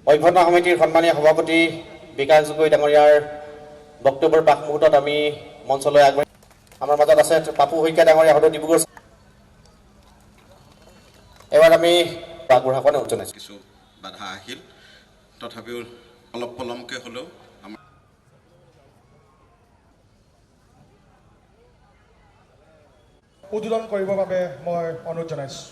অভ্যৰ্থনা সমিতিৰ সন্মানীয় সভাপতি বিকাশ গগৈ ডাঙৰীয়াৰ বক্তব্যৰ পাক মুহূৰ্তত আমি মঞ্চলৈ আগবাঢ়ি আমাৰ মাজত আছে পাপু শইকীয়া ডাঙৰীয়া সদৌ ডিব্ৰুগড়। এবাৰ আমি আগবঢ়াবলৈ জনাইছোঁ। কিছু বাধা আহিল, তথাপিও অলপ পলমকৈ হ'লেও আমাৰ উদ্বোধন কৰিবৰ বাবে মই অনুৰোধ জনাইছোঁ।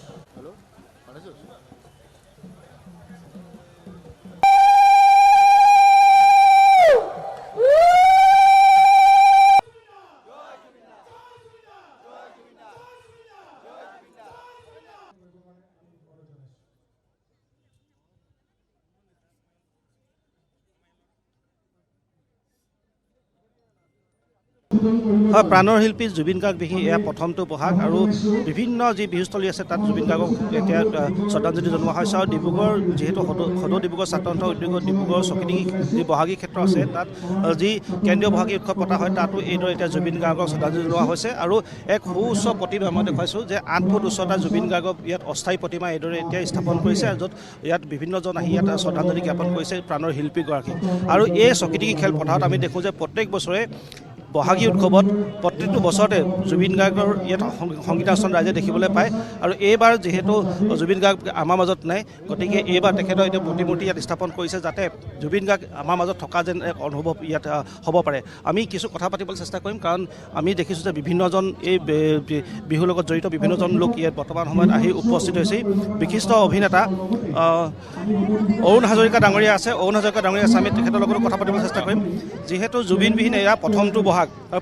হয়, প্ৰাণৰ শিল্পী জুবিন গাৰ্গ বিহু এয়া প্ৰথমটো বহাগ আৰু বিভিন্ন যি বিহুস্থলী আছে তাত জুবিন গাৰ্গক এতিয়া শ্ৰদ্ধাঞ্জলি জনোৱা হৈছে। আৰু ডিব্ৰুগড় যিহেতু সদৌ ডিব্ৰুগড় ছাত্ৰসন্থা উদ্যোগত ডিব্ৰুগড় চকিডিঙি যি বহাগী ক্ষেত্ৰ আছে তাত যি কেন্দ্ৰীয় বহাগী উৎসৱ পতা হয় তাতো এইদৰে এতিয়া জুবিন গাৰ্গক শ্ৰদ্ধাঞ্জলি জনোৱা হৈছে। আৰু এক সুউচ্চ প্ৰতিমা মই দেখুৱাইছোঁ যে 8 ফুট উচ্চতা জুবিন গাৰ্গক ইয়াত অস্থায়ী প্ৰতিমা এইদৰে এতিয়া স্থাপন কৰিছে, য'ত ইয়াত বিভিন্নজন আহি ইয়াত শ্ৰদ্ধাঞ্জলি জ্ঞাপন কৰিছে প্ৰাণৰ শিল্পীগৰাকীক। আৰু এই চকিডিঙি খেলপথাৰত আমি দেখোঁ যে প্ৰত্যেক বছৰে বহাগী উৎসৱত প্ৰত্যেকটো বছৰতে জুবিন গাৰ্গৰ ইয়াত সংগীতানুষ্ঠান ৰাইজে দেখিবলৈ পায়। আৰু এইবাৰ যিহেতু জুবিন গাৰ্গ আমাৰ মাজত নাই, গতিকে এইবাৰ তেখেতৰ এতিয়া প্ৰতিমূৰ্তি ইয়াত স্থাপন কৰিছে যাতে জুবিন গাৰ্গ আমাৰ মাজত থকা যেন এক অনুভৱ ইয়াত হ'ব পাৰে। আমি কিছু কথা পাতিবলৈ চেষ্টা কৰিম, কাৰণ আমি দেখিছোঁ যে বিভিন্নজন এই বিহুৰ লগত জড়িত বিভিন্নজন লোক ইয়াত বৰ্তমান সময়ত আহি উপস্থিত হৈছে। বিশিষ্ট অভিনেতা অৰুণ হাজৰিকা ডাঙৰীয়া আছে, অৰুণ হাজৰিকা ডাঙৰীয়া আছে, আমি তেখেতৰ লগতো কথা পাতিবলৈ চেষ্টা কৰিম। যিহেতু জুবিনবিহীন এয়া প্ৰথমটো বহাগ আৰু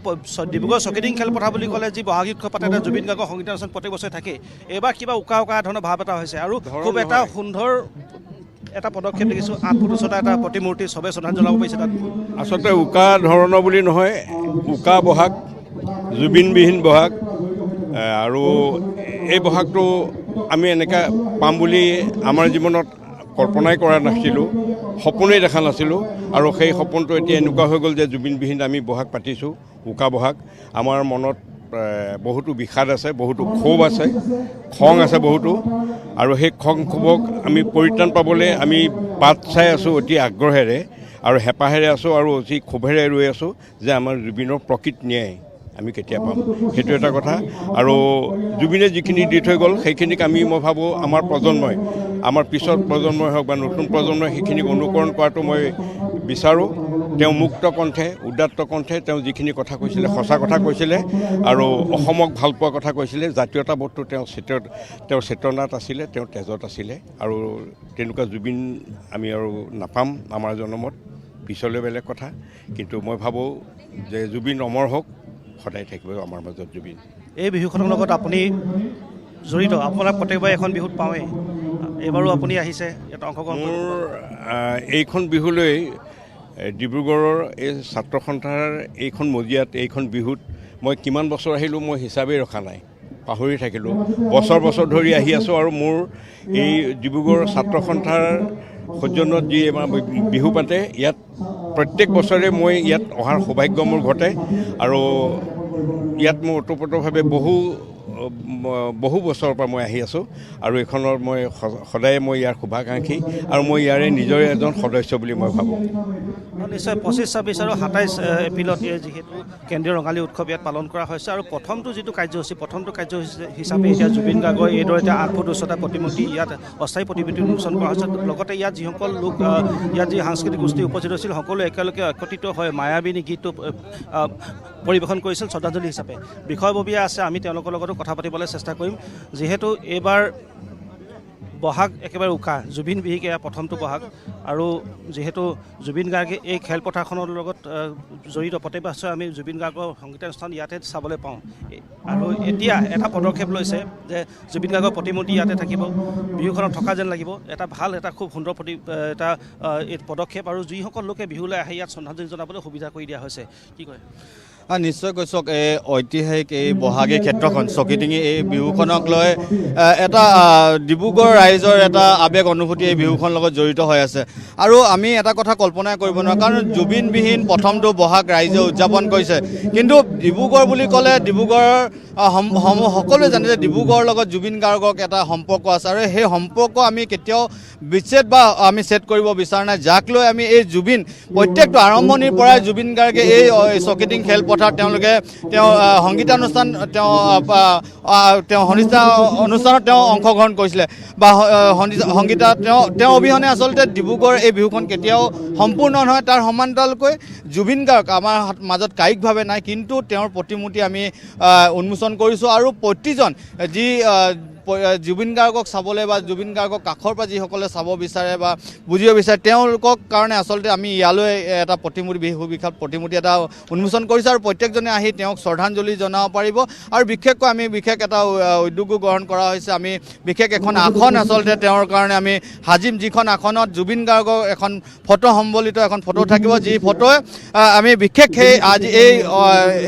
ডিব্ৰুগড় চকিডিং খেলপথাৰ বুলি ক'লে যি বহাগী উৎসৱ পাতে জুবিন গাৰ্গৰ সংগীতানুষ্ঠান প্ৰত্যেক বছৰে থাকে। এইবাৰ কিবা উকা ধৰণৰ ভাৱ এটা হৈছে আৰু খুব এটা সুন্দৰ এটা পদক্ষেপ দেখিছোঁ। 8 ফুট উচ্চতা এটা প্ৰতিমূৰ্তি চবে শ্ৰদ্ধাঞ্জলি জনাব পাৰিছে তাত। আচলতে উকা ধৰণৰ বুলি নহয়, উকা বহাগ, জুবিনবিহীন বহাগ। আৰু এই বহাগটো আমি এনেকৈ পাম বুলি আমাৰ জীৱনত কল্পনাই কৰা নাছিলোঁ, সপোনেই দেখা নাছিলোঁ। আৰু সেই সপোনটো এতিয়া এনেকুৱা হৈ গ'ল যে জুবিনবিহীন আমি বহাগ পাতিছোঁ, উকা বহাগ। আমাৰ মনত বহুতো বিষাদ আছে, বহুতো ক্ষোভ আছে, খং আছে বহুতো। আৰু সেই খং ক্ষোভক আমি পৰিত্ৰাণ পাবলৈ আমি বাট চাই আছোঁ অতি আগ্ৰহেৰে আৰু হেঁপাহেৰে আছোঁ, আৰু অতি ক্ষোভেৰে ৰৈ আছোঁ যে আমাৰ জুবিনৰ প্ৰকৃত ন্যায় আমি কেতিয়া পাম, সেইটো এটা কথা। আৰু জুবিনে যিখিনি দি থৈ গ'ল সেইখিনিক মই ভাবোঁ আমাৰ প্ৰজন্মই, আমাৰ পিছত প্ৰজন্মই হওক বা নতুন প্ৰজন্মই সেইখিনিক অনুকৰণ কৰাটো মই বিচাৰোঁ। তেওঁ মুক্ত কণ্ঠে, উদাত্ত কণ্ঠে তেওঁ যিখিনি কথা কৈছিলে সঁচা কথা কৈছিলে, আৰু অসমক ভাল পোৱা কথা কৈছিলে। জাতীয়তাবোধটো তেওঁৰ চেতনাত আছিলে, তেওঁৰ তেজত আছিলে। আৰু তেনেকুৱা জুবিন আমি আৰু নাপাম আমাৰ জন্মত, পিছলৈ বেলেগ কথা। কিন্তু মই ভাবোঁ যে জুবিন অমৰ হওক, সদায় থাকিব আমাৰ মাজত জুবিন। এই বিহুখনৰ লগত আপুনি জড়িত, আপোনাক প্ৰত্যেকবাৰে এখন বিহুত পাওঁৱেই, এইবাৰো আপুনি আহিছে ইয়াত অংশগ্ৰহণ। মোৰ এইখন বিহুলৈ ডিব্ৰুগড়ৰ এই ছাত্ৰ সন্থাৰ এইখন মজিয়াত এইখন বিহুত মই কিমান বছৰ আহিলোঁ মই হিচাপেই ৰখা নাই, পাহৰি থাকিলোঁ। বছৰ বছৰ ধৰি আহি আছোঁ। আৰু মোৰ এই ডিব্ৰুগড় ছাত্ৰ সন্থাৰ সৌজন্যত যি আমাৰ বিহু পাতে, ইয়াত প্ৰত্যেক বছৰে মই ইয়াত অহাৰ সৌভাগ্য মোৰ ঘটে। আৰু ইয়াত মই ওতঃপ্ৰোতভাৱে বহু বছৰৰ পৰা মই আহি আছোঁ। আৰু এইখনৰ মই সদায় ইয়াৰ শুভাকাংক্ষী, আৰু মই ইয়াৰে নিজৰে এজন সদস্য বুলি মই ভাবোঁ। নিশ্চয় 25, 26 আৰু 27 এপ্ৰিলত যিহেতু কেন্দ্ৰীয় ৰঙালী উৎসৱ ইয়াত পালন কৰা হৈছে। আৰু প্ৰথমটো কাৰ্যসূচী হিচাপে এতিয়া জুবিন গাৰ্গৰ এইদৰে এতিয়া 8 ফুট উচ্চতা প্ৰতিমূৰ্তি ইয়াত অস্থায়ী প্ৰতিমূৰ্তি উন্মোচন কৰা হৈছে। লগতে ইয়াত যিসকল লোক ইয়াত যি সাংস্কৃতিক গোষ্ঠী উপস্থিত হৈছিল সকলোৱে একেলগে একত্ৰিত হৈ মায়াবিনী গীতটো পৰিৱেশন কৰিছিল শ্ৰদ্ধাঞ্জলি হিচাপে। বিষয়ববীয়া আছে, আমি তেওঁলোকৰ লগতো কথা পাতিবলৈ চেষ্টা কৰিম। যিহেতু এইবাৰ বহাগ একেবাৰে উকা, জুবিন বিহিক এয়া প্ৰথমটো বহাগ। আৰু যিহেতু জুবিন গাৰ্গে এই খেলপথাৰখনৰ লগত জড়িত, প্ৰত্যেক বছৰে আমি জুবিন গাৰ্গৰ সংগীতানুষ্ঠান ইয়াতে চাবলৈ পাওঁ। আৰু এতিয়া এটা পদক্ষেপ লৈছে যে জুবিন গাৰ্গৰ প্ৰতিমূৰ্তি ইয়াতে থাকিব, বিহুখনত থকা যেন লাগিব। এটা খুব সুন্দৰ পদক্ষেপ। আৰু যিসকল লোকে বিহুলৈ আহে ইয়াত শ্ৰদ্ধাঞ্জলি জনাবলৈ সুবিধা কৰি দিয়া হৈছে। কি কয়? নিশ্চয়কৈ চাওক এই ঐতিহাসিক এই বহাগী ক্ষেত্ৰখন চকিডিঙি এই বিহুখনক লৈ এটা ডিব্ৰুগড় ৰাইজৰ এটা আৱেগ অনুভূতি এই বিহুখন লগত জড়িত হৈ আছে আৰু আমি এটা কথা কল্পনা কৰিব নোৱাৰোঁ কাৰণ জুবিনবিহীন প্ৰথমটো বহাগ ৰাইজে উদযাপন কৰিছে কিন্তু ডিব্ৰুগড় বুলি ক'লে ডিব্ৰুগড়ৰ সকলোৱে জানে যে ডিব্ৰুগড়ৰ লগত জুবিন গাৰ্গক এটা সম্পৰ্ক আছে আৰু সেই সম্পৰ্ক আমি কেতিয়াও বিচ্ছেদ বা আমি ছেদ কৰিব বিচৰা নাই যাক লৈ আমি এই জুবিন প্ৰত্যেকটো আৰম্ভণিৰ পৰাই জুবিন গাৰ্গে এই চকিডিং খেলপথাৰত তেওঁলোকে সংগীতানুষ্ঠান অনুষ্ঠানত অংশগ্ৰহণ কৰিছিলে বা সংগীতা তেওঁ অবিহনে আচলতে ডিব্ৰুগড় এই বিহুখন কেতিয়াও সম্পূৰ্ণ নহয় তাৰ সমান্তৰালকৈ জুবিন গাৰ্গ আমাৰ মাজত কায়িকভাৱে নাই কিন্তু তেওঁৰ প্ৰতিমূৰ্তি আমি উন্মোচন কৰিছোঁ আৰু প্ৰতিজন যি জুবিন গাৰ্গক চাবলৈ বা জুবিন গাৰ্গক কাষৰ পৰা যিসকলে চাব বিচাৰে বা বুজিব বিচাৰে তেওঁলোকক কাৰণে আচলতে আমি ইয়ালৈ এটা প্ৰতিমূৰ্তি বিহু বিখ্যাত প্ৰতিমূৰ্তি এটা উন্মোচন কৰিছোঁ আৰু প্ৰত্যেকজনে আহি তেওঁক শ্ৰদ্ধাঞ্জলি জনাব পাৰিব আৰু বিশেষকৈ আমি বিশেষ এটা উদ্যোগো গ্ৰহণ কৰা হৈছে আমি বিশেষ এখন আসন আচলতে তেওঁৰ কাৰণে আমি সাজিম যিখন আসনত জুবিন গাৰ্গৰ এখন ফটো সম্বলিত এখন ফটো থাকিব যি ফটোৱে আমি বিশেষ সেই আজি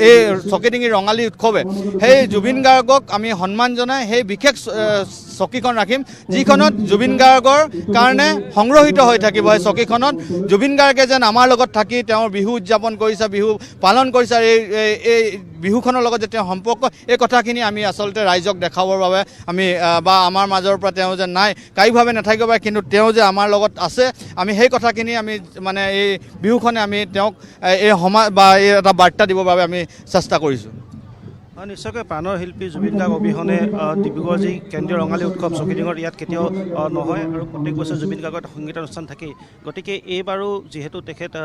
এই চকিডিঙি ৰঙালী উৎসৱে সেই জুবিন গাৰ্গক আমি সন্মান জনাই সেই বিশেষ চকীখন ৰাখিম যিখনত জুবিন গাৰ্গৰ কাৰণে সংৰক্ষিত হৈ থাকিব এই চকীখনত জুবিন গাৰ্গে যেন আমাৰ লগত থাকি তেওঁৰ বিহু উদযাপন কৰিছে বিহু পালন কৰিছে এই বিহুখনৰ লগত যে তেওঁ সম্পৰ্ক এই কথাখিনি আমি আচলতে ৰাইজক দেখাবৰ বাবে আমি বা আমাৰ মাজৰ পৰা তেওঁ যে নাই কায়িকভাৱে নাথাকিব পাৰে কিন্তু তেওঁ যে আমাৰ লগত আছে আমি সেই কথাখিনি আমি মানে এই বিহুখনে আমি তেওঁক এই সমাজ বা এই এটা বাৰ্তা দিবৰ বাবে আমি চেষ্টা কৰিছোঁ নিশ্চয়কৈ প্ৰাণৰ শিল্পী জুবিন গাৰ্গ অবিহনে ডিব্ৰুগড় যি কেন্দ্ৰীয় ৰঙালী উৎসৱ চকিডিঙৰ ইয়াত কেতিয়াও নহয় আৰু প্ৰত্যেক বছৰ জুবিন গাৰ্গৰ এটা সংগীতানুষ্ঠান থাকেই গতিকে এইবাৰো যিহেতু তেখেত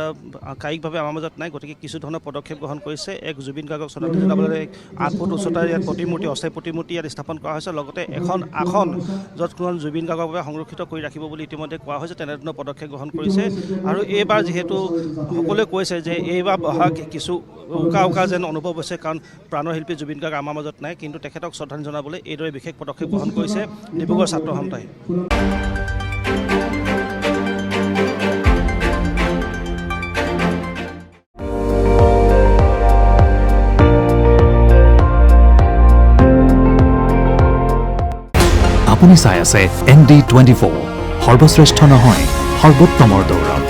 কায়িকভাৱে আমাৰ মাজত নাই গতিকে কিছু ধৰণৰ পদক্ষেপ গ্ৰহণ কৰিছে এক জুবিন গাৰ্গক শ্ৰদ্ধাঞ্জলি জনাবলৈ 8 ফুট উচ্চতাৰ ইয়াত প্ৰতিমূৰ্তি অস্থায়ী প্ৰতিমূৰ্তি ইয়াত স্থাপন কৰা হৈছে লগতে এখন আসন য'ত কোনো জুবিন গাৰ্গৰ বাবে সংৰক্ষিত কৰি ৰাখিব বুলি ইতিমধ্যে কোৱা হৈছে তেনেধৰণৰ পদক্ষেপ গ্ৰহণ কৰিছে আৰু এইবাৰ যিহেতু সকলোৱে কৈছে যে এইবাৰ বহাগ কিছু উকা যেন অনুভৱ হৈছে কাৰণ প্ৰাণৰ শিল্পী জুবিন গাৰ্গ আমাৰ মাজত নাই কিন্তু তেখেতক শ্ৰদ্ধাঞ্জলি জনাবলৈ এইদৰে বিশেষ পদক্ষেপ গ্ৰহণ কৰিছে ডিব্ৰুগড় ছাত্ৰ সন্থাই আপুনি চাই আছে ND24 সৰ্বশ্ৰেষ্ঠ নহয় সৰ্বোত্তমৰ দৌৰত